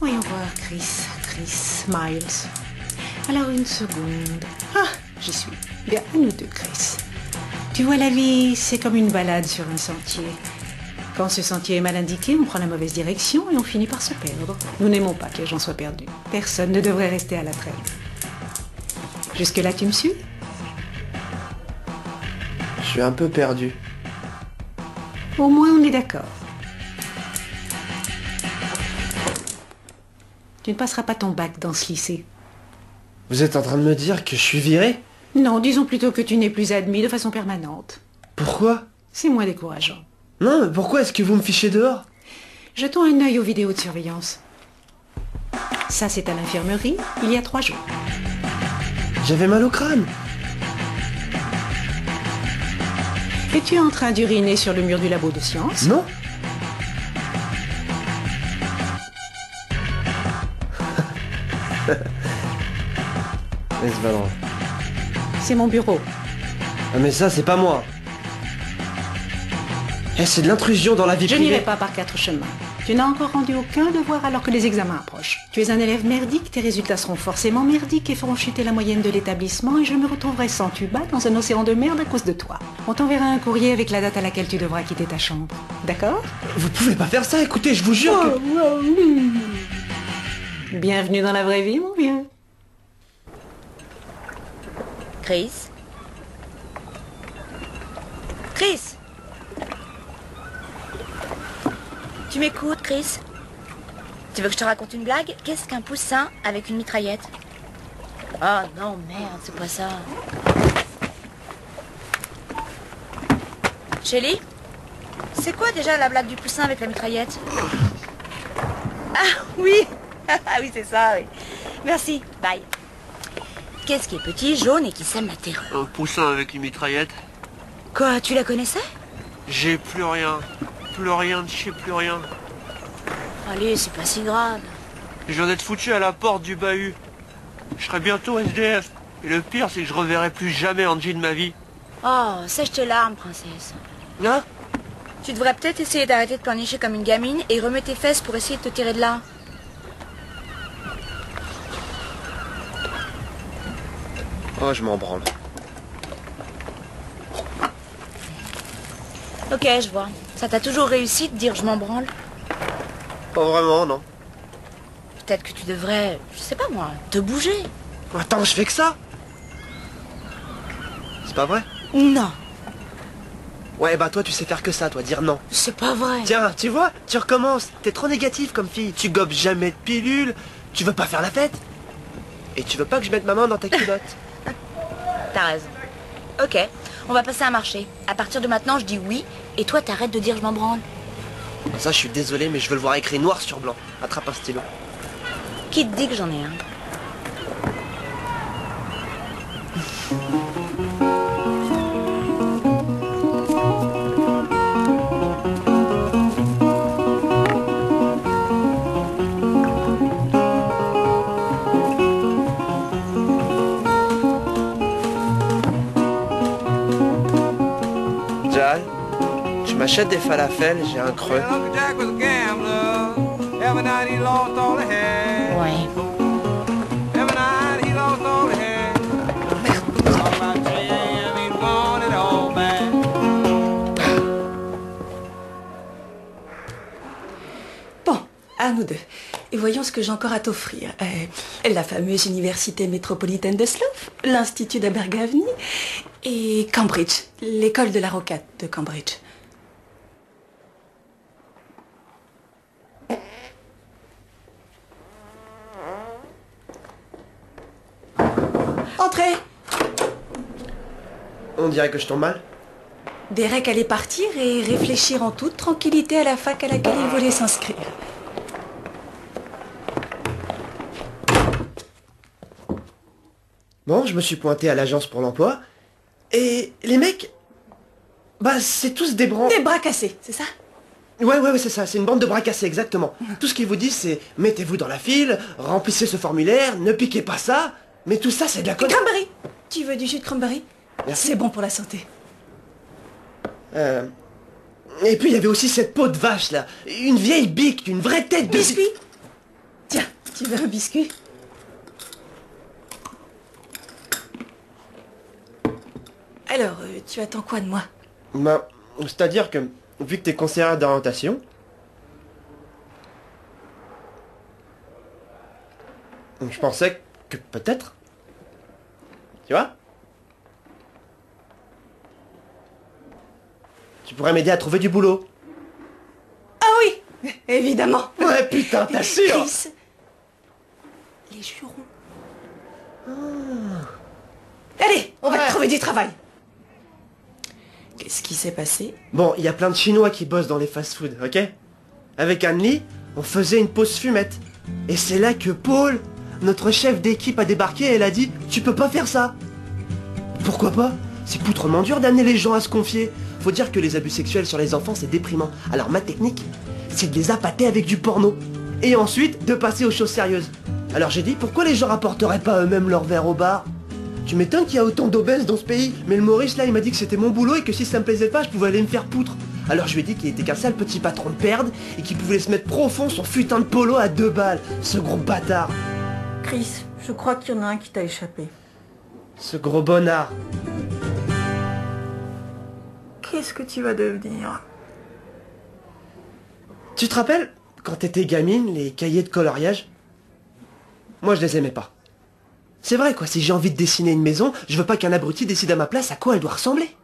Voyons voir, Chris Miles. Alors, une seconde. Ah, j'y suis. Bien, à nous deux, Chris. Tu vois, la vie, c'est comme une balade sur un sentier. Quand ce sentier est mal indiqué, on prend la mauvaise direction et on finit par se perdre. Nous n'aimons pas que les gens soient perdus. Personne ne devrait rester à la traîne. Jusque-là, tu me suis? Je suis un peu perdu. Au moins, on est d'accord. Tu ne passeras pas ton bac dans ce lycée. Vous êtes en train de me dire que je suis viré? Non, disons plutôt que tu n'es plus admis de façon permanente. Pourquoi? C'est moins décourageant. Non, mais pourquoi est-ce que vous me fichez dehors? Jetons un œil aux vidéos de surveillance. Ça, c'est à l'infirmerie, il y a 3 jours. J'avais mal au crâne. Es-tu en train d'uriner sur le mur du labo de sciences? Non. Laisse Valent. C'est mon bureau. Ah mais ça, c'est pas moi. Eh, c'est de l'intrusion dans la vie Je privée. n'irai pas par 4 chemins. Tu n'as encore rendu aucun devoir alors que les examens approchent. Tu es un élève merdique, tes résultats seront forcément merdiques et feront chuter la moyenne de l'établissement et je me retrouverai sans tuba dans un océan de merde à cause de toi. On t'enverra un courrier avec la date à laquelle tu devras quitter ta chambre. D'accord? Vous pouvez pas faire ça, écoutez, je vous jure que... Bienvenue dans la vraie vie, mon vieux. Chris? Chris? Tu m'écoutes, Chris? Tu veux que je te raconte une blague? Qu'est-ce qu'un poussin avec une mitraillette? Oh non, merde, c'est pas ça. Shelly? C'est quoi déjà la blague du poussin avec la mitraillette? Ah oui! Ah oui, c'est ça, oui. Merci, bye. Qu'est-ce qui est petit, jaune et qui sème la terreur? Un poussin avec une mitraillette. Quoi, tu la connaissais? J'ai plus rien. Plus rien, je sais plus rien. Allez, c'est pas si grave. Je viens d'être foutu à la porte du bahut. Je serai bientôt SDF. Et le pire, c'est que je reverrai plus jamais Angie de ma vie. Oh, sèche tes larmes, princesse. Hein? Tu devrais peut-être essayer d'arrêter de pleurnicher comme une gamine et remets tes fesses pour essayer de te tirer de là. Oh, je m'en branle. Ok, je vois. Ça t'a toujours réussi de dire je m'en branle? Pas vraiment, non. Peut-être que tu devrais, je sais pas moi, te bouger. Attends, je fais que ça? C'est pas vrai? Non, Ouais, bah toi, tu sais faire que ça, toi, dire non. c'est pas vrai. Tiens, tu vois, tu recommences. T'es trop négatif comme fille. Tu gobes jamais de pilules. Tu veux pas faire la fête. Et tu veux pas que je mette ma main dans ta culotte. T'as raison. Ok, on va passer un marché. À partir de maintenant, je dis oui, et toi t'arrêtes de dire je m'en branle. Ça, je suis désolé, mais je veux le voir écrit noir sur blanc. Attrape un stylo. Qui te dit que j'en ai un? Jal, tu m'achètes des falafels, j'ai un creux. Uncle Jack was a gambler. Every night he lost all he had. Ouais. Every night he lost all he had. All about 3 a.m. he'd want it all back. Bon, à nous deux. Et voyons ce que j'ai encore à t'offrir. La fameuse université métropolitaine de Slough, l'Institut d'Abergavenny et Cambridge, l'école de la rocade de Cambridge. Entrez! On dirait que je tombe mal. Derek allait partir et réfléchir en toute tranquillité à la fac à laquelle il voulait s'inscrire. Bon, je me suis pointé à l'agence pour l'emploi. Et les mecs... Bah, c'est tous des brancs... Des bras cassés, c'est ça? Ouais, c'est ça, c'est une bande de bras cassés, exactement. Tout ce qu'ils vous disent, c'est mettez-vous dans la file, remplissez ce formulaire, ne piquez pas ça. Mais tout ça, c'est de la connerie. Cranberry! Tu veux du jus de cranberry? Merci. C'est bon pour la santé. Et puis il y avait aussi cette peau de vache là, une vieille bique, une vraie tête de... Biscuit? Tiens, Tu veux un biscuit? Alors, tu attends quoi de moi? Ben, c'est-à-dire que, vu que t'es conseillère d'orientation... Je pensais que peut-être... Tu vois? Tu pourrais m'aider à trouver du boulot. Ah oui, évidemment. Ouais, putain, t'as sûr? Chris, les jurons. Allez, on va te trouver du travail. Qu'est-ce qui s'est passé? Bon, il y a plein de Chinois qui bossent dans les fast-food, ok? Avec Anne-Lee, on faisait une pause fumette. Et c'est là que Paul, notre chef d'équipe, a débarqué et elle a dit « Tu peux pas faire ça !» Pourquoi pas? C'est poutrement dur d'amener les gens à se confier. Faut dire que les abus sexuels sur les enfants, c'est déprimant. Alors ma technique, c'est de les appâter avec du porno. Et ensuite, de passer aux choses sérieuses. Alors j'ai dit, pourquoi les gens rapporteraient pas eux-mêmes leur verre au bar? Tu m'étonnes qu'il y a autant d'obèses dans ce pays. Mais le Maurice là, il m'a dit que c'était mon boulot et que si ça me plaisait pas, je pouvais aller me faire poutre. Alors je lui ai dit qu'il était qu'un sale petit patron de perde et qu'il pouvait se mettre profond son putain de polo à 2 balles. Ce gros bâtard. Chris, je crois qu'il y en a un qui t'a échappé. Ce gros bonnard. Qu'est-ce que tu vas devenir? Tu te rappelles, quand t'étais gamine, les cahiers de coloriage? Moi je les aimais pas. C'est vrai quoi, si j'ai envie de dessiner une maison, je veux pas qu'un abruti décide à ma place à quoi elle doit ressembler.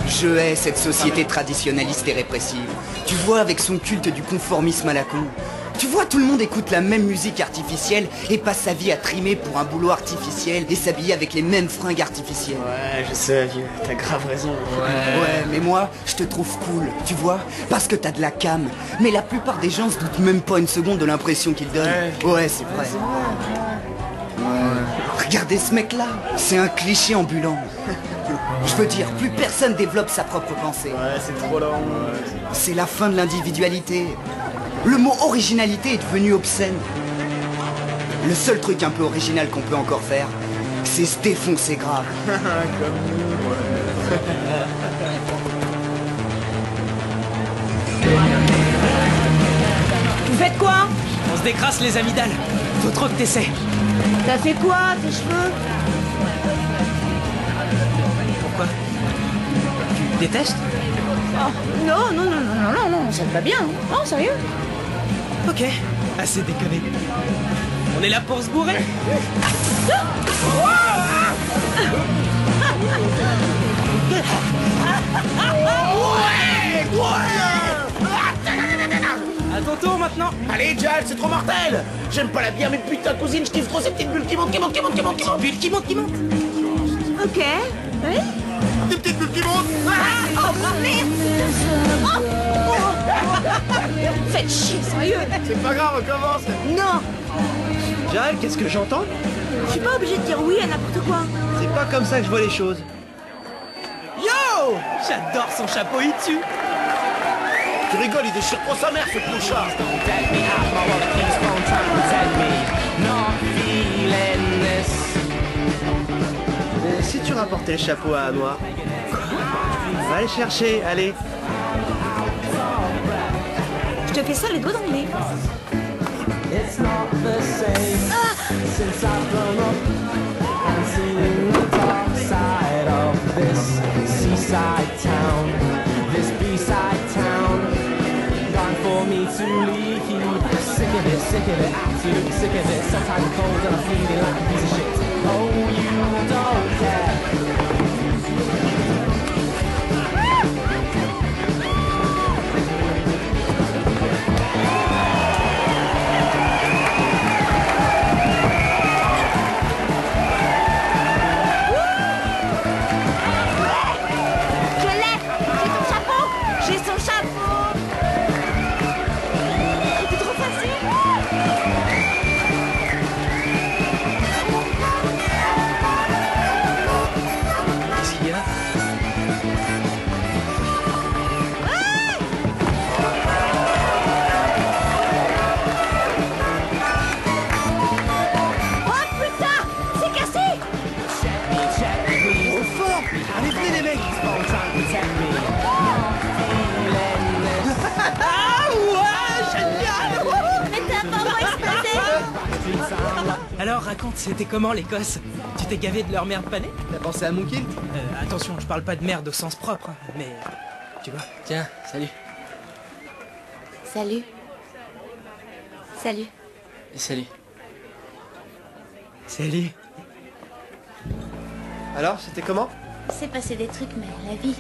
Je hais cette société traditionnaliste et répressive. Tu vois, avec son culte du conformisme à la con. Tu vois, tout le monde écoute la même musique artificielle et passe sa vie à trimer pour un boulot artificiel et s'habiller avec les mêmes fringues artificielles. Ouais, je sais, vieux, t'as grave raison. Ouais, mais moi, je te trouve cool, tu vois, parce que t'as de la cam. Mais la plupart des gens se doutent même pas une seconde de l'impression qu'ils donnent. Ouais, c'est vrai. Regardez ce mec-là, c'est un cliché ambulant. Je veux dire, plus personne développe sa propre pensée. Ouais, c'est trop lent. C'est la fin de l'individualité. Le mot originalité est devenu obscène. Le seul truc un peu original qu'on peut encore faire, c'est se défoncer grave. Comme nous, ouais. Vous faites quoi? On se décrasse les amygdales. Faut trop que t'essaies. T'as fait quoi, tes cheveux? Pourquoi? Tu détestes? Oh, non, ça te va bien. Non, sérieux? Ok, assez déconné. On est là pour se bourrer. À ton tour maintenant. Allez Jal, c'est trop mortel. J'aime pas la bière mais putain cousine, je kiffe trop ces petites bulles qui montent. Bulle qui monte. Ok. Oui? Des petites bulles qui montent. Oh, merde! Faites chier, sérieux! C'est pas grave, on commence. Non! Jal, qu'est-ce que j'entends? Je suis pas obligée de dire oui à n'importe quoi. C'est pas comme ça que je vois les choses. Yo! J'adore son chapeau, il tue. Tu rigoles, il déchire trop sa mère ce clochard. Si tu rapportais le chapeau à Noir, va le chercher, allez. Je te fais ça les doigts dans le nez. Alors raconte, c'était comment l'Écosse? Tu t'es gavé de leur merde panée? T'as pensé à mon kilt? Attention, je parle pas de merde au sens propre, hein, mais... Tu vois. Tiens, salut. Salut. Salut. Salut. Salut. Alors, c'était comment? C'est passé des trucs, mais la vie.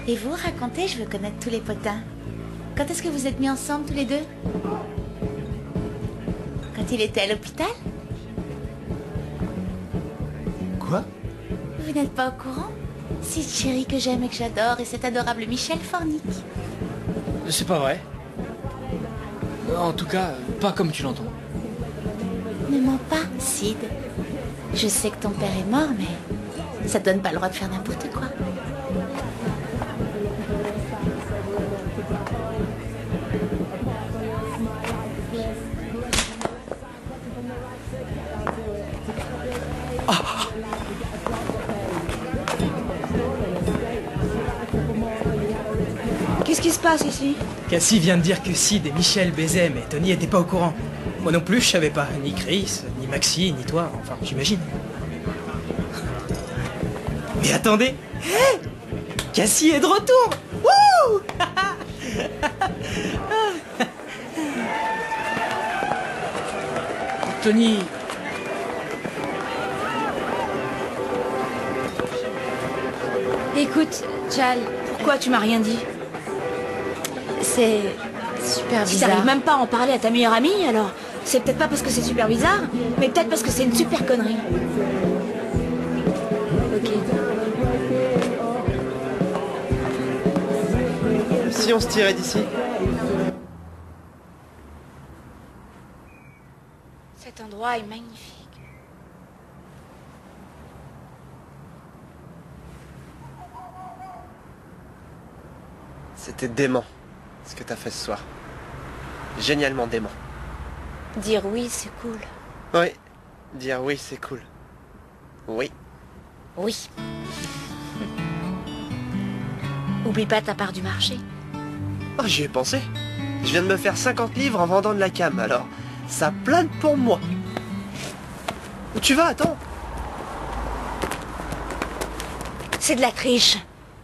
Et vous, racontez, je veux connaître tous les potins. Quand est-ce que vous êtes mis ensemble tous les deux? Quand il était à l'hôpital? Quoi? Vous n'êtes pas au courant? C'est chérie que j'aime et que j'adore, et cet adorable Michel Fornic. C'est pas vrai. En tout cas, pas comme tu l'entends. Ne mens pas, Sid. Je sais que ton père est mort, mais ça te donne pas le droit de faire n'importe quoi. Qu'est-ce qui se passe ici? Cassie vient de dire que Sid et Michel baisaient, mais Tony était pas au courant. Moi non plus, je savais pas. Ni Chris, ni Maxi, ni toi. Enfin, j'imagine. Mais attendez! Cassie est de retour! Wouh! Tony... Écoute, Chal, pourquoi tu m'as rien dit? C'est super Si bizarre. t'arrives même pas à en parler à ta meilleure amie, alors c'est peut-être pas parce que c'est super bizarre, mais peut-être parce que c'est une super connerie. Ok. Si on se tirait d'ici? Cet endroit est magnifique. C'était dément, ce que t'as fait ce soir. Génialement dément. Dire oui, c'est cool. Oui, dire oui, c'est cool. Oui. Oui. Oublie pas ta part du marché. Oh, j'y ai pensé. Je viens de me faire 50 livres en vendant de la cam, alors ça plane pour moi. Où tu vas? Attends. C'est de la triche.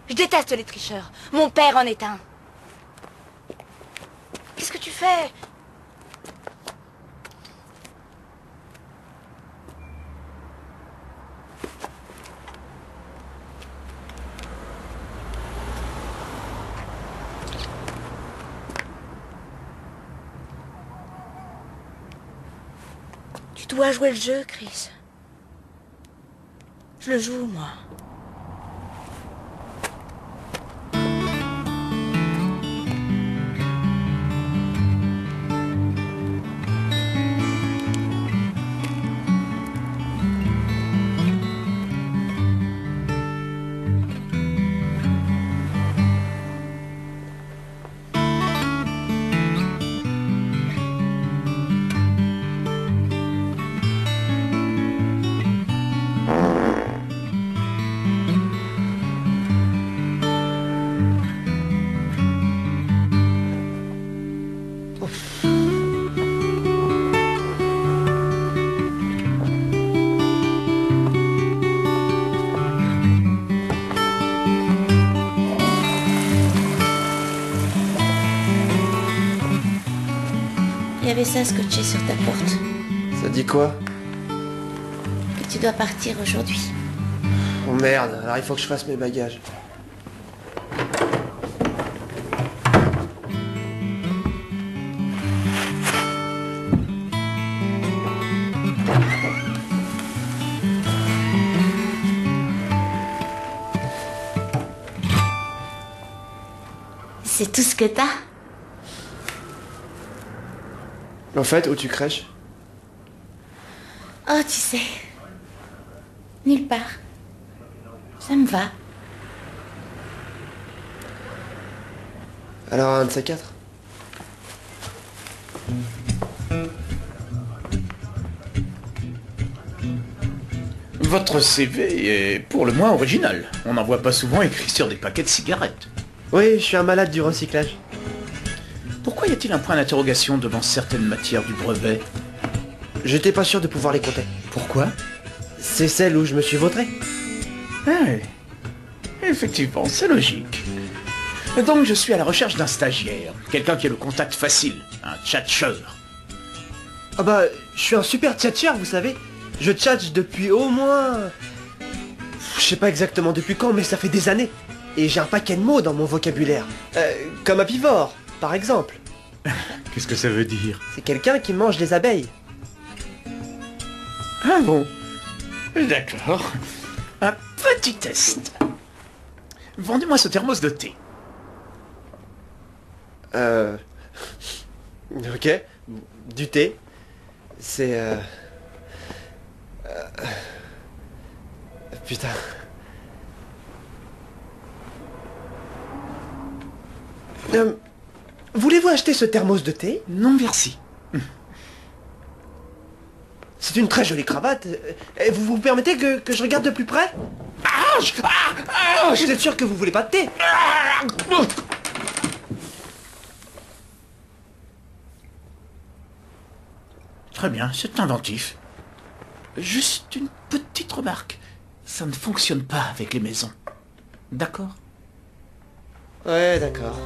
Je déteste les tricheurs. Mon père en est un. Qu'est-ce que tu fais? Tu dois jouer le jeu, Chris. Je le joue, moi. Il y avait ça scotché sur ta porte. Ça dit quoi? Que tu dois partir aujourd'hui. Oh merde, alors il faut que je fasse mes bagages. C'est tout ce que t'as? En fait, où tu crèches? Oh, tu sais. Nulle part. Ça me va. Alors un de ces quatre? Votre CV est pour le moins original. On n'en voit pas souvent écrit sur des paquets de cigarettes. Oui, je suis un malade du recyclage. Pourquoi y a-t-il un point d'interrogation devant certaines matières du brevet? J'étais pas sûr de pouvoir les compter. Pourquoi? C'est celle où je me suis vautré. Ah oui. Effectivement, c'est logique. Donc je suis à la recherche d'un stagiaire. Quelqu'un qui a le contact facile. Un tchatcheur. Ah bah, je suis un super tchatcheur, vous savez. Je tchatche depuis au moins... Je sais pas exactement depuis quand, mais ça fait des années. Et j'ai un paquet de mots dans mon vocabulaire. Comme herbivore, par exemple. Qu'est-ce que ça veut dire? C'est quelqu'un qui mange les abeilles. Ah bon? D'accord. Un petit test. Vendez-moi ce thermos de thé. Ok. Du thé. C'est... Putain. Voulez-vous acheter ce thermos de thé? Non, merci. C'est une très jolie cravate. Vous permettez que je regarde de plus près? Vous êtes sûr que vous voulez pas de thé? Très bien, c'est inventif. Juste une petite remarque. Ça ne fonctionne pas avec les maisons. D'accord? Ouais, d'accord.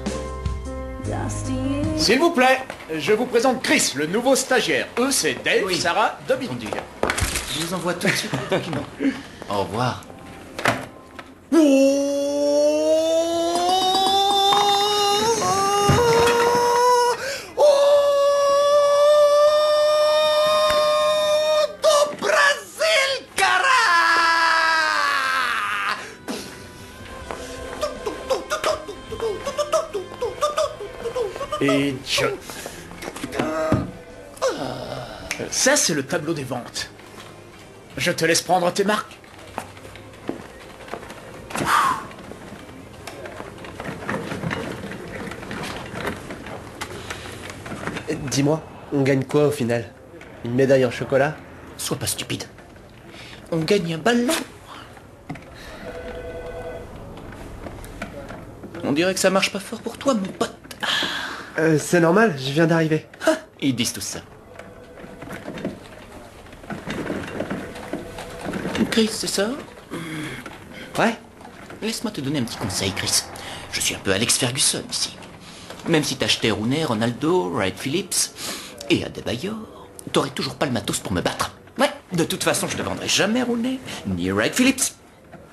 S'il vous plaît, je vous présente Chris, le nouveau stagiaire. Eux, c'est Dave, Sarah, Dominique. Je vous envoie tout de suite le document. Au revoir. Et John. Ça, c'est le tableau des ventes. Je te laisse prendre tes marques. Dis-moi, on gagne quoi au final? Une médaille en chocolat? Sois pas stupide. On gagne un ballon. On dirait que ça marche pas fort pour toi, mon pote. C'est normal, je viens d'arriver. Ah, ils disent tout ça. Chris, c'est ça? Ouais. Laisse-moi te donner un petit conseil, Chris. Je suis un peu Alex Ferguson ici. Même si t'achetais Rooney, Ronaldo, Wright Phillips et Adebayor, t'aurais toujours pas le matos pour me battre. Ouais, de toute façon, je ne vendrai jamais Rooney, ni Wright Phillips,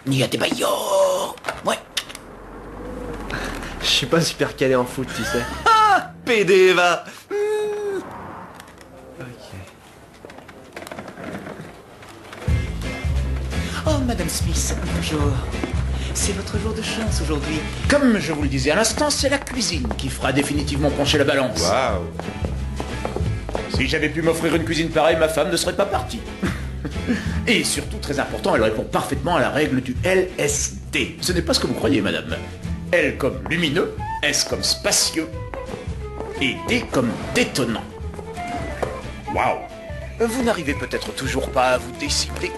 ni Adebayor. Ouais. Je suis pas super calé en foot, tu sais. Ah, PD, va. Oh, Madame Smith, bonjour. C'est votre jour de chance aujourd'hui. Comme je vous le disais à l'instant, c'est la cuisine qui fera définitivement pencher la balance. Waouh. Si j'avais pu m'offrir une cuisine pareille, ma femme ne serait pas partie. Et surtout, très important, elle répond parfaitement à la règle du LSD. Ce n'est pas ce que vous croyez, madame. L comme lumineux, S comme spacieux, et D comme détonnant. Waouh. Vous n'arrivez peut-être toujours pas à vous décider.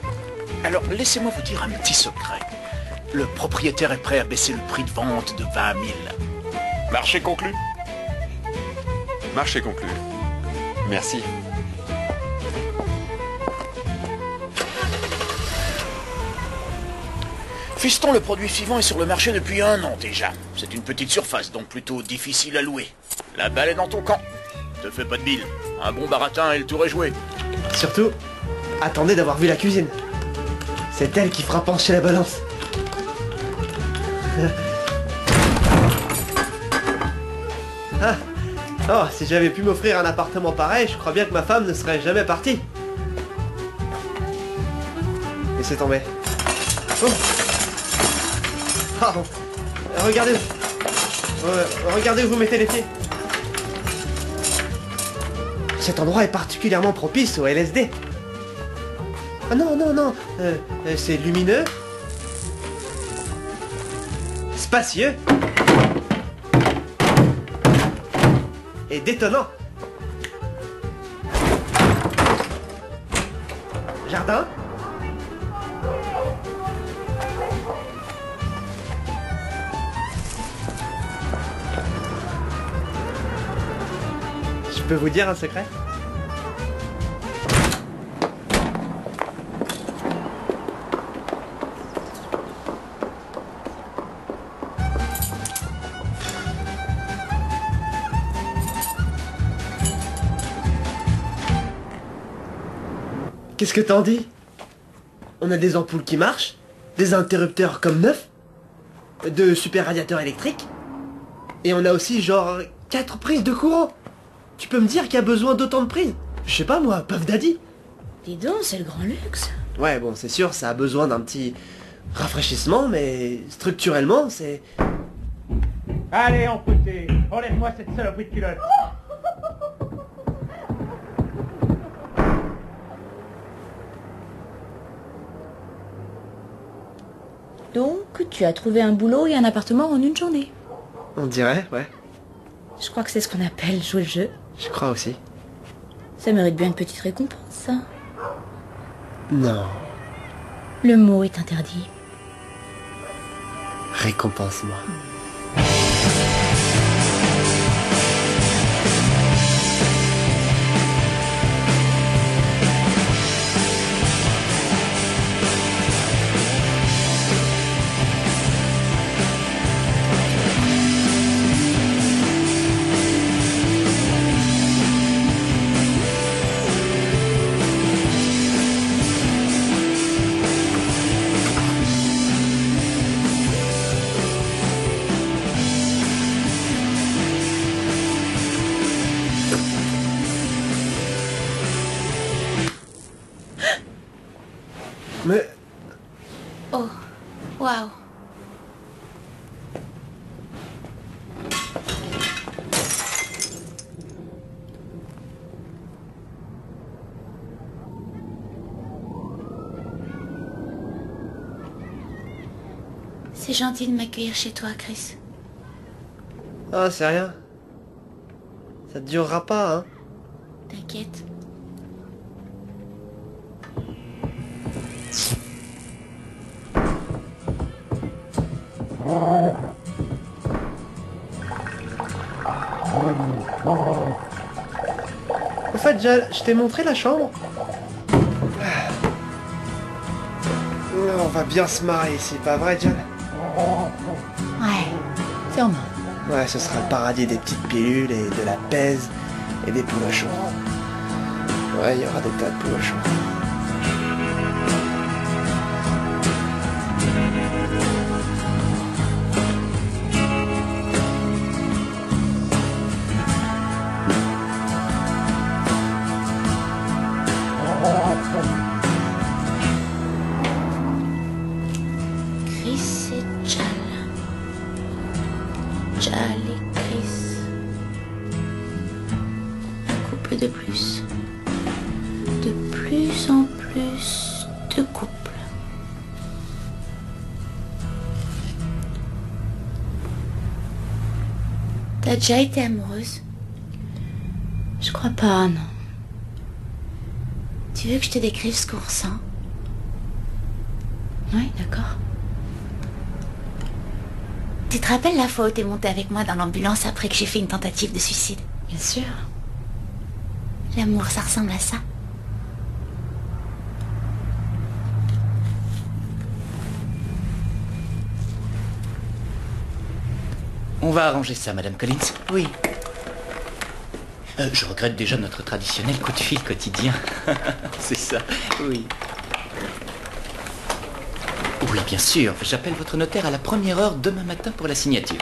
Alors, laissez-moi vous dire un petit secret. Le propriétaire est prêt à baisser le prix de vente de 20 000. Marché conclu. Marché conclu. Merci. Fiston, le produit suivant est sur le marché depuis 1 an déjà. C'est une petite surface, donc plutôt difficile à louer. La balle est dans ton camp. Te fais pas de bile. Un bon baratin et le tour est joué. Surtout, attendez d'avoir vu la cuisine. C'est elle qui fera pencher la balance. Ah. Oh, si j'avais pu m'offrir un appartement pareil, je crois bien que ma femme ne serait jamais partie. Laissez tomber. Oh. Oh. Regardez. Regardez où vous mettez les pieds. Cet endroit est particulièrement propice au LSD. Ah non, non, non. C'est lumineux. Spacieux. Et détonnant. Jardin. Je peux vous dire un secret? Qu'est-ce que t'en dis? On a des ampoules qui marchent, des interrupteurs comme neufs, de super radiateurs électriques, et on a aussi genre 4 prises de courant. Tu peux me dire qu'il y a besoin d'autant de prises? Je sais pas moi, Puff Daddy. Dis donc, c'est le grand luxe. Ouais, bon, c'est sûr, ça a besoin d'un petit rafraîchissement, mais structurellement, c'est... Allez, amputé, enlève-moi cette saloperie de culotte. Donc, tu as trouvé un boulot et un appartement en une journée. On dirait, ouais. Je crois que c'est ce qu'on appelle jouer le jeu. Je crois aussi. Ça mérite bien une petite récompense, ça. Non. Le mot est interdit. Récompense-moi. Mais... Oh, waouh. C'est gentil de m'accueillir chez toi, Chris. Ah, c'est rien. Ça te durera pas, hein. T'inquiète. En fait, je t'ai montré la chambre. On va bien se marrer ici, pas vrai, Jal? Ouais, sûrement. Ouais, ce sera le paradis des petites pilules et de la pèse et des poules à chaud. Ouais, il y aura des tas de poules à chaud. Chris et Jal. Jal et Chris. Un couple de plus. De plus en plus de couples. T'as déjà été amoureuse? Je crois pas, non. Tu veux que je te décrive ce qu'on ressent? Oui, d'accord. Tu te rappelles la fois où t'es montée avec moi dans l'ambulance après que j'ai fait une tentative de suicide? Bien sûr. L'amour, ça ressemble à ça. On va arranger ça, Madame Collins. Oui. Je regrette déjà notre traditionnel coup de fil quotidien. C'est ça, oui. Oui, bien sûr. J'appelle votre notaire à la première heure demain matin pour la signature.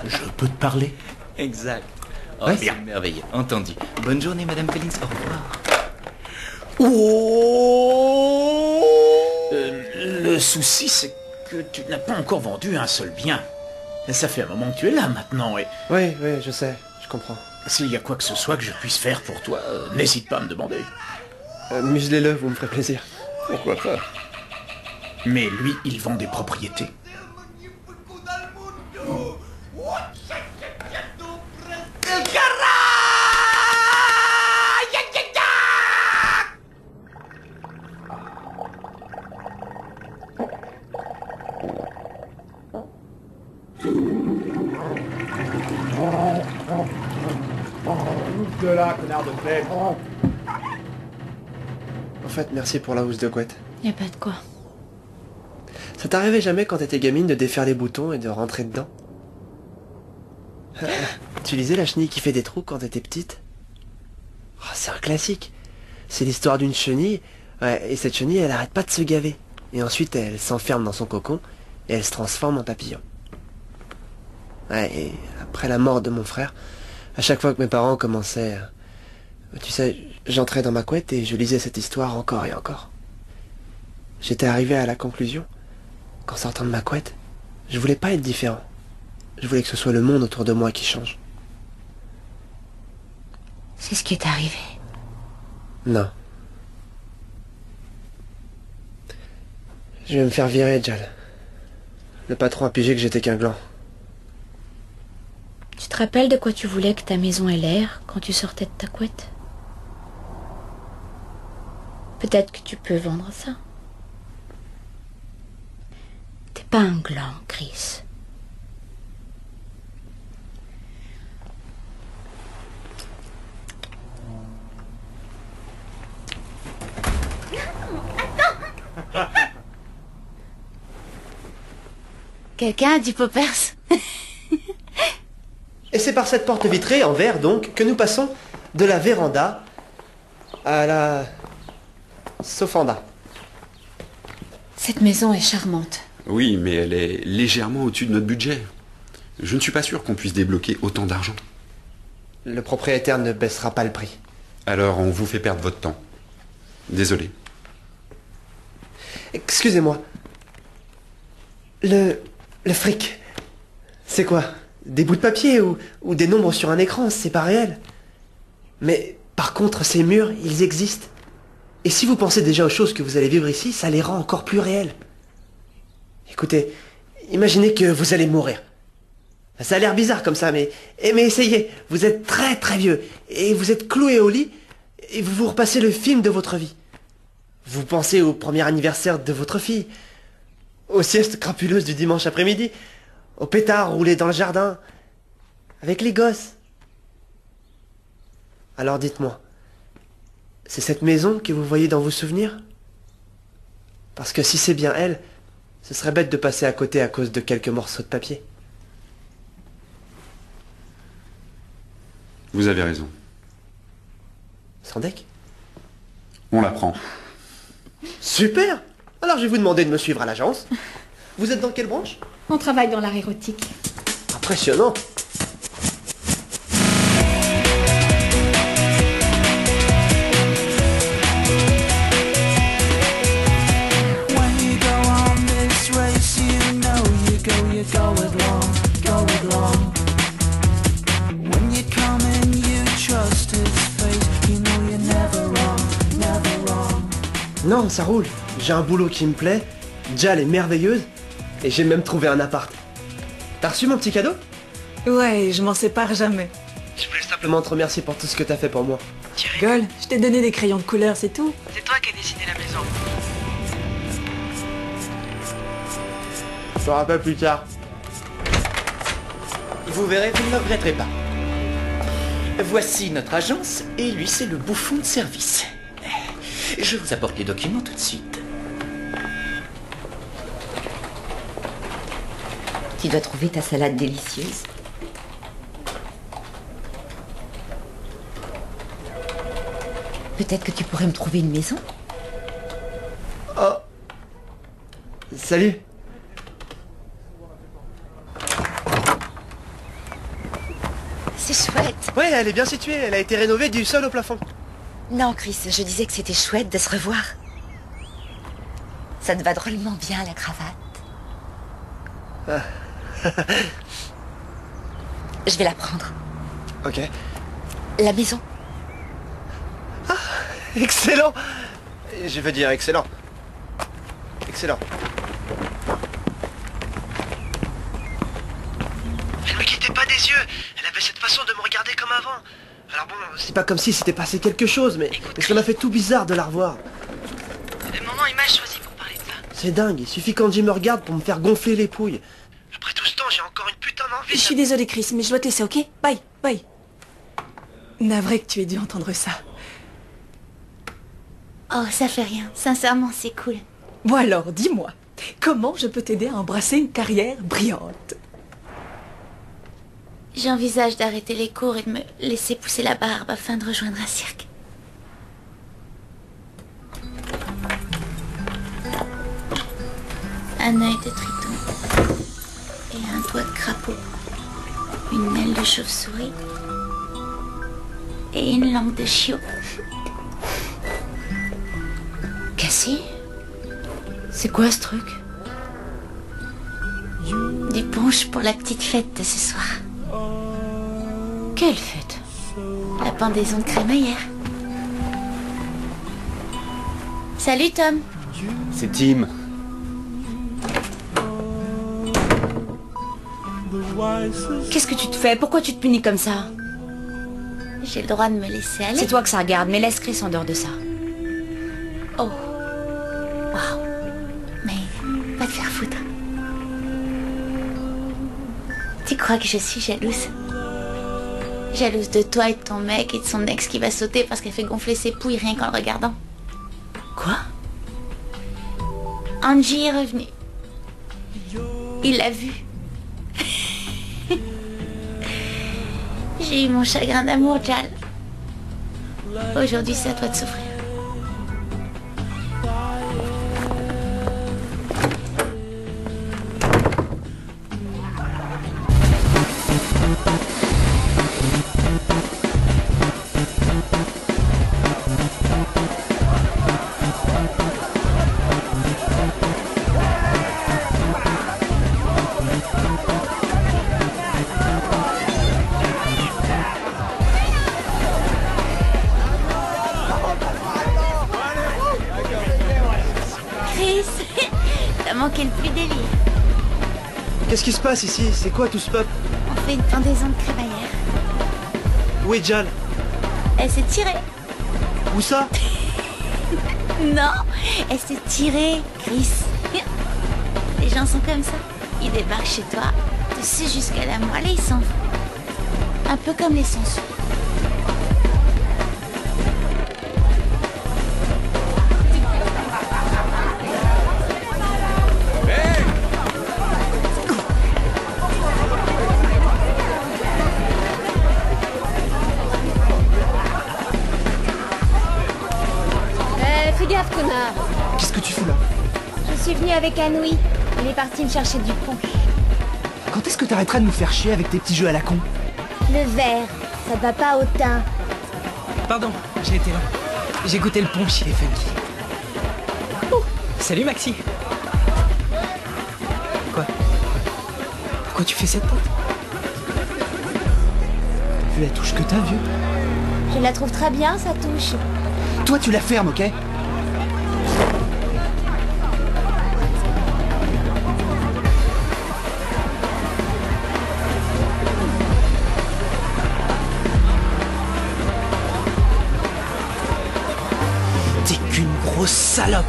Je peux te parler? Exact. Oh, Ouais, c'est merveilleux. Entendu. Bonne journée, Madame Collins. Au revoir. Le souci, c'est que tu n'as pas encore vendu un seul bien. Et ça fait un moment que tu es là maintenant, et... Oui, je sais, je comprends. S'il y a quoi que ce soit que je puisse faire pour toi, n'hésite pas à me demander. Muselez-le, vous me ferez plaisir. Pourquoi pas? Mais lui, il vend des propriétés. De là, connard de faible. En fait, merci pour la housse de couette. Y a pas de quoi. Ça t'arrivait jamais quand t'étais gamine de défaire les boutons et de rentrer dedans? Tu lisais La chenille qui fait des trous quand t'étais petite? Oh, c'est un classique. C'est l'histoire d'une chenille. Ouais, et cette chenille, elle arrête pas de se gaver. Et ensuite, elle s'enferme dans son cocon et elle se transforme en papillon. Ouais, et après la mort de mon frère, à chaque fois que mes parents commençaient... Tu sais, j'entrais dans ma couette et je lisais cette histoire encore et encore. J'étais arrivé à la conclusion qu'en sortant de ma couette, je voulais pas être différent. Je voulais que ce soit le monde autour de moi qui change. C'est ce qui est arrivé. Non. Je vais me faire virer, Jal. Le patron a pigé que j'étais qu'un gland. Tu te rappelles de quoi tu voulais que ta maison ait l'air quand tu sortais de ta couette? Peut-être que tu peux vendre ça. T'es pas un gland, Chris. Quelqu'un a du poppers? Et c'est par cette porte vitrée, en verre donc, que nous passons de la véranda à la sofanda. Cette maison est charmante. Oui, mais elle est légèrement au-dessus de notre budget. Je ne suis pas sûr qu'on puisse débloquer autant d'argent. Le propriétaire ne baissera pas le prix. Alors on vous fait perdre votre temps. Désolé. Excusez-moi. Le fric, c'est quoi? Des bouts de papier ou des nombres sur un écran, c'est pas réel. Mais par contre, ces murs, ils existent. Et si vous pensez déjà aux choses que vous allez vivre ici, ça les rend encore plus réelles. Écoutez, imaginez que vous allez mourir. Ça a l'air bizarre comme ça, mais essayez. Vous êtes très très vieux, et vous êtes cloué au lit, et vous vous repassez le film de votre vie. Vous pensez au premier anniversaire de votre fille, aux siestes crapuleuses du dimanche après-midi, aux pétards roulés dans le jardin, avec les gosses. Alors dites-moi, c'est cette maison que vous voyez dans vos souvenirs? Parce que si c'est bien elle, ce serait bête de passer à côté à cause de quelques morceaux de papier. Vous avez raison. Sandek? On la prend. Super! Alors je vais vous demander de me suivre à l'agence. Vous êtes dans quelle branche? On travaille dans l'art érotique. Impressionnant! Non, ça roule. J'ai un boulot qui me plaît, Jal est merveilleuse, et j'ai même trouvé un appart. T'as reçu mon petit cadeau? Ouais, je m'en sépare jamais. Je voulais simplement te remercier pour tout ce que t'as fait pour moi. Tu rigoles? Je t'ai donné des crayons de couleur, c'est tout. C'est toi qui as dessiné la maison. Je te rappelle plus tard. Vous verrez, vous ne le regretterez pas. Voici notre agence, et lui, c'est le bouffon de service. Je vous apporte les documents tout de suite. Tu dois trouver ta salade délicieuse. Peut-être que tu pourrais me trouver une maison. Oh. Salut. C'est chouette. Ouais, elle est bien située, elle a été rénovée du sol au plafond. Non, Chris, je disais que c'était chouette de se revoir. Ça te va drôlement bien, la cravate. Je vais la prendre. Ok. La maison. Ah, excellent. Je veux dire excellent. Excellent. Elle me quittait pas des yeux. Elle avait cette façon de me regarder comme avant. Alors bon, c'est pas comme si c'était passé quelque chose, mais ça m'a fait tout bizarre de la revoir. Le moment, il m'a choisi pour parler de ça. C'est dingue, il suffit qu'Angie me regarde pour me faire gonfler les pouilles. Après tout ce temps, j'ai encore une putain d'envie. Je suis désolée, Chris, mais je dois te laisser, ok? Bye, bye. Navré que tu aies dû entendre ça. Oh, ça fait rien. Sincèrement, c'est cool. Bon alors, dis-moi, comment je peux t'aider à embrasser une carrière brillante? J'envisage d'arrêter les cours et de me laisser pousser la barbe afin de rejoindre un cirque. un œil de triton et un doigt de crapaud, une aile de chauve-souris et une langue de chiot. Cassie? C'est quoi ce truc? Du punch pour la petite fête de ce soir. Quelle fête? La pendaison de crémaillère. Salut Tom. C'est Tim. Qu'est-ce que tu te fais? Pourquoi tu te punis comme ça? J'ai le droit de me laisser aller. C'est toi que ça regarde, mais laisse Chris en dehors de ça. Oh. Waouh. Mais va te faire foutre. Tu crois que je suis jalouse? Jalouse de toi et de ton mec et de son ex qui va sauter parce qu'elle fait gonfler ses pouilles rien qu'en le regardant. Quoi? Angie est revenu. Il l'a vu. J'ai eu mon chagrin d'amour, Jal. Aujourd'hui, c'est à toi de souffrir. T'as manqué le plus délire. Qu'est-ce qui se passe ici? C'est quoi tout ce peuple? On fait une pendaison de crémaillère. Où est Jal? Elle s'est tirée. Où ça? Non, elle s'est tirée, Chris. Les gens sont comme ça. Ils débarquent chez toi, dessus jusqu'à la moelle et ils s'en vont. Un peu comme les sangsues. Fais gaffe, connard. Qu'est-ce que tu fous là? Je suis venue avec Anoui. Il est parti me chercher du punch. Quand est-ce que t'arrêteras de nous faire chier avec tes petits jeux à la con? Le verre, ça va pas au teint. Pardon, j'ai été lent. J'ai goûté le punch, il est funky. Oh, salut Maxi. Quoi? Pourquoi tu fais cette tête? Vu la touche que t'as, vieux. Je la trouve très bien, sa touche. Toi, tu la fermes, ok? T'es qu'une grosse salope.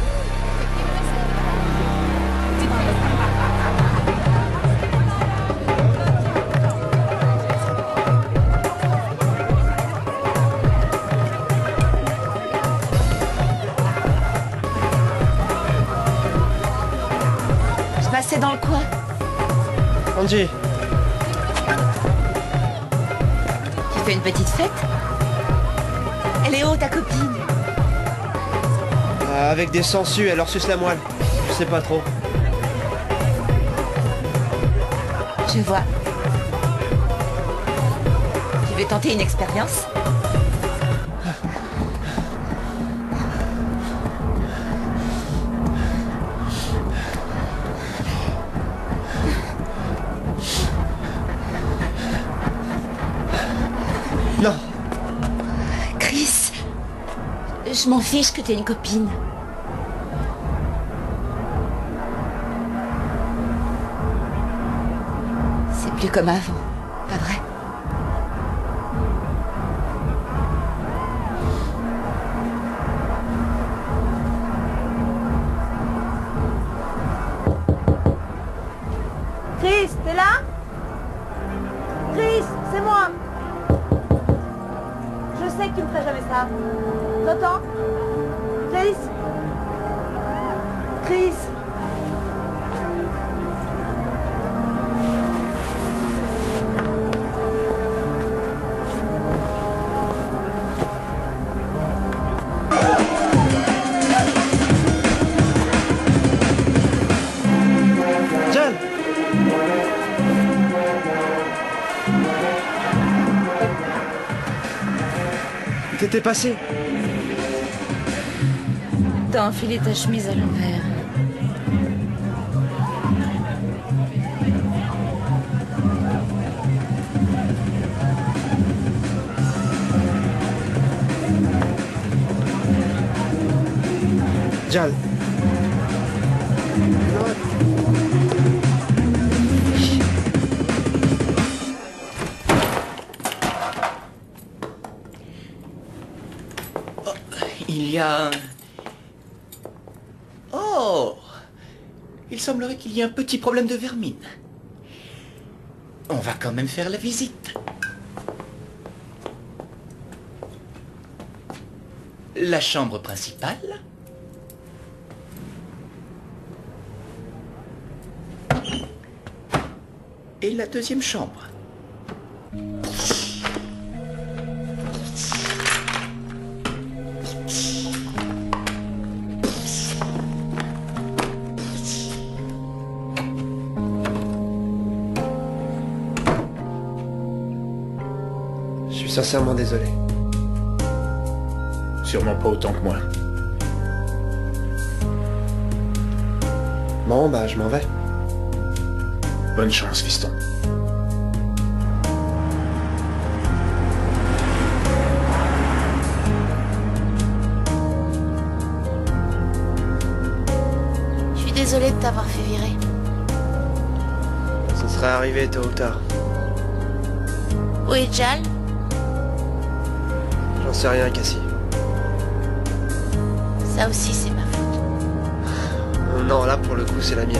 C'est dans le coin. Angie. Tu fais une petite fête? Elle est où, ta copine? Avec des sangsues, elle leur suce la moelle. Je sais pas trop. Je vois. Tu veux tenter une expérience? Non. Chris, je m'en fiche que t'aies une copine. C'est plus comme avant, pas vrai? Chris, t'es là? Chris, c'est moi. Je sais que tu me ferais jamais ça. T'entends? Chris? Chris? s'est passé? T'as enfilé ta chemise à l'envers. Jal. Oh, il y a... Oh! Il semblerait qu'il y ait un petit problème de vermine. On va quand même faire la visite. La chambre principale. Et la deuxième chambre. Je suis sincèrement désolé. Sûrement pas autant que moi. Bon, bah, je m'en vais. Bonne chance, fiston. Je suis désolée de t'avoir fait virer. Ça serait arrivé tôt ou tard. Où est Jal? J'en sais rien, Cassie. Ça aussi, c'est ma faute. Non, là, pour le coup, c'est la mienne.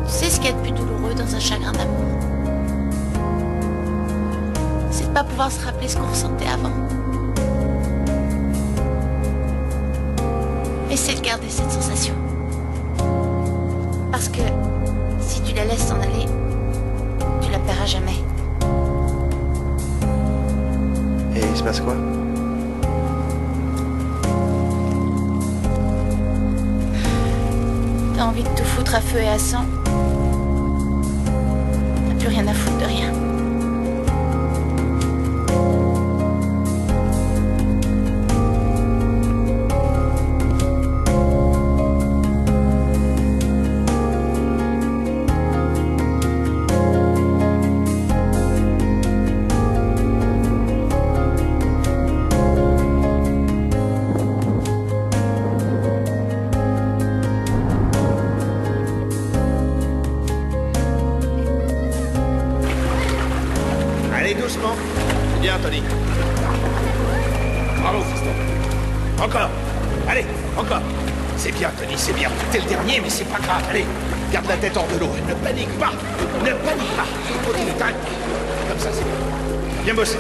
Tu sais ce qu'il y a de plus douloureux dans un chagrin d'amour? C'est de pas pouvoir se rappeler ce qu'on ressentait avant. Essaie de garder cette sensation. Parce que si tu la laisses s'en aller, tu la paieras jamais. Et il se passe quoi? T'as envie de tout foutre à feu et à sang. T'as plus rien à foutre de rien. Allez, doucement. C'est bien, Tony. Bravo, fiston. Encore. Allez, encore. C'est bien, Tony, c'est bien. T'es le dernier, mais c'est pas grave. Allez, garde la tête hors de l'eau. Ne panique pas. Ne panique pas. Continue, t'arrêtes. Comme ça, c'est bien. Bien bossé.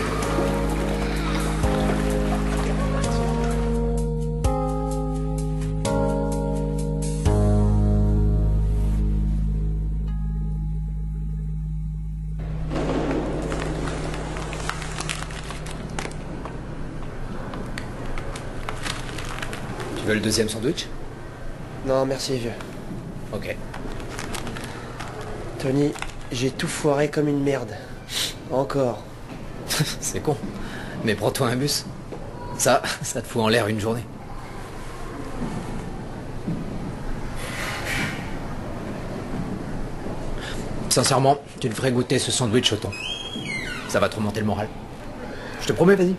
Tu veux le deuxième sandwich? Non, merci, vieux. Ok. Tony, j'ai tout foiré comme une merde. Encore. C'est con. Mais prends-toi un bus. Ça te fout en l'air une journée. Sincèrement, tu devrais goûter ce sandwich au thon. Ça va te remonter le moral. Je te promets, vas-y.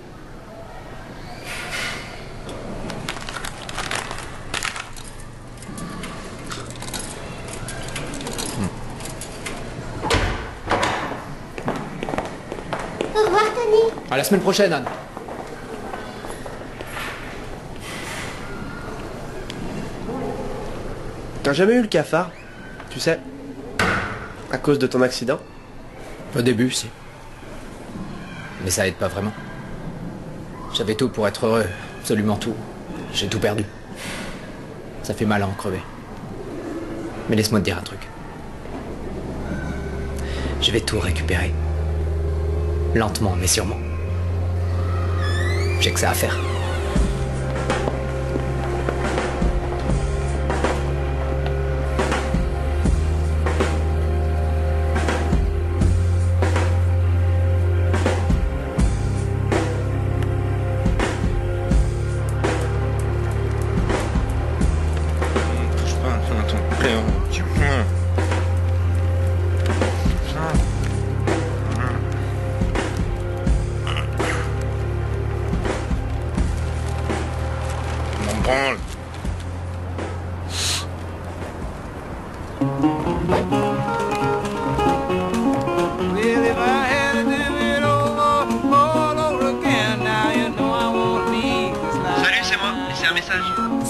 Au revoir, Tony. À la semaine prochaine, Anne. T'as jamais eu le cafard? Tu sais? À cause de ton accident? Au début, si. Mais ça aide pas vraiment. J'avais tout pour être heureux, absolument tout. J'ai tout perdu. Ça fait mal à en crever. Mais laisse-moi te dire un truc. Je vais tout récupérer. Lentement, mais sûrement. J'ai que ça à faire.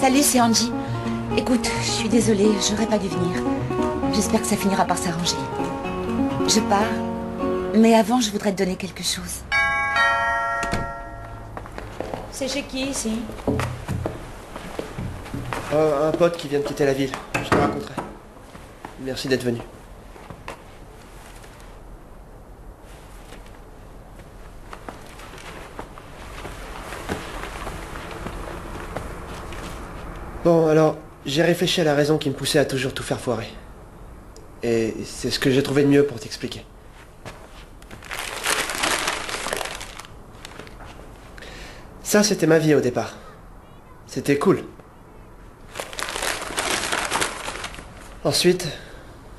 Salut, c'est Angie. Écoute, je suis désolée, j'aurais pas dû venir. J'espère que ça finira par s'arranger. Je pars, mais avant, je voudrais te donner quelque chose. C'est chez qui, ici? Un pote qui vient de quitter la ville. Je te raconterai. Merci d'être venu. Bon, alors, j'ai réfléchi à la raison qui me poussait à toujours tout faire foirer. Et c'est ce que j'ai trouvé de mieux pour t'expliquer. Ça, c'était ma vie au départ. C'était cool. Ensuite,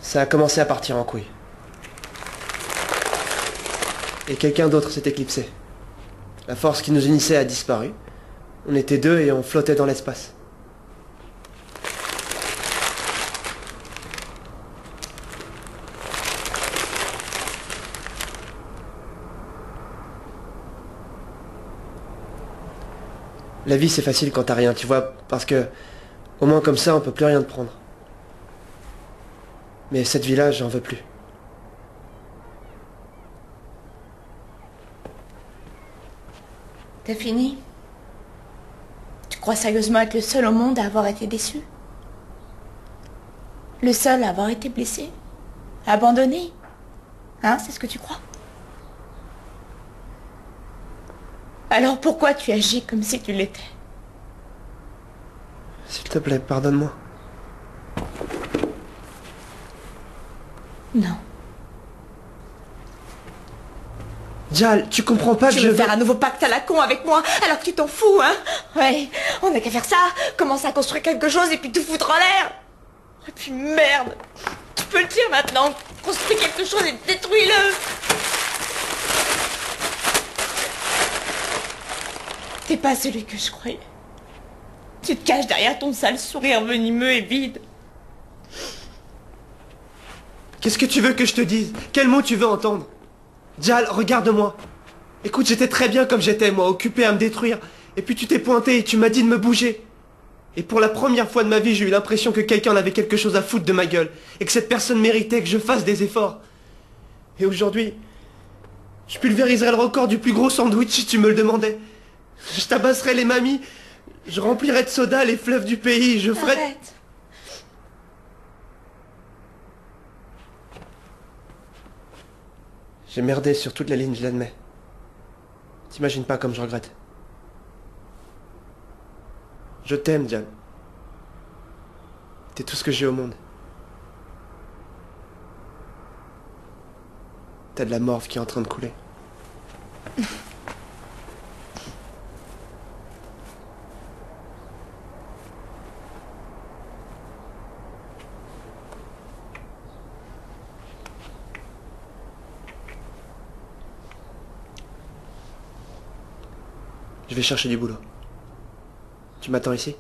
ça a commencé à partir en couille. Et quelqu'un d'autre s'est éclipsé. La force qui nous unissait a disparu. On était deux et on flottait dans l'espace. La vie c'est facile quand t'as rien, tu vois, parce que au moins comme ça on peut plus rien te prendre. Mais cette vie-là, j'en veux plus. T'as fini? Tu crois sérieusement être le seul au monde à avoir été déçu? Le seul à avoir été blessé? Abandonné? Hein, c'est ce que tu crois? Alors pourquoi tu agis comme si tu l'étais? S'il te plaît, pardonne-moi. Non. Jal, tu comprends pas que Tu veux faire un nouveau pacte à la con avec moi alors que tu t'en fous, hein? Ouais, on n'a qu'à faire ça, commencer à construire quelque chose et puis tout foutre en l'air. Et puis merde, tu peux le dire maintenant, construis quelque chose et détruis-le. T'es pas celui que je croyais. Tu te caches derrière ton sale sourire venimeux et vide. Qu'est-ce que tu veux que je te dise? Quel mot tu veux entendre? Jal, regarde-moi. Écoute, j'étais très bien comme j'étais, moi, occupé à me détruire. Et puis tu t'es pointé et tu m'as dit de me bouger. Et pour la première fois de ma vie, j'ai eu l'impression que quelqu'un avait quelque chose à foutre de ma gueule. Et que cette personne méritait que je fasse des efforts. Et aujourd'hui, je pulvériserais le record du plus gros sandwich si tu me le demandais. Je tabasserais les mamies. Je remplirais de soda les fleuves du pays. Je ferais... Arrête. J'ai merdé sur toute la ligne, je l'admets. T'imagines pas comme je regrette. Je t'aime, Jal. T'es tout ce que j'ai au monde. T'as de la morve qui est en train de couler. Je vais chercher du boulot. Tu m'attends ici ?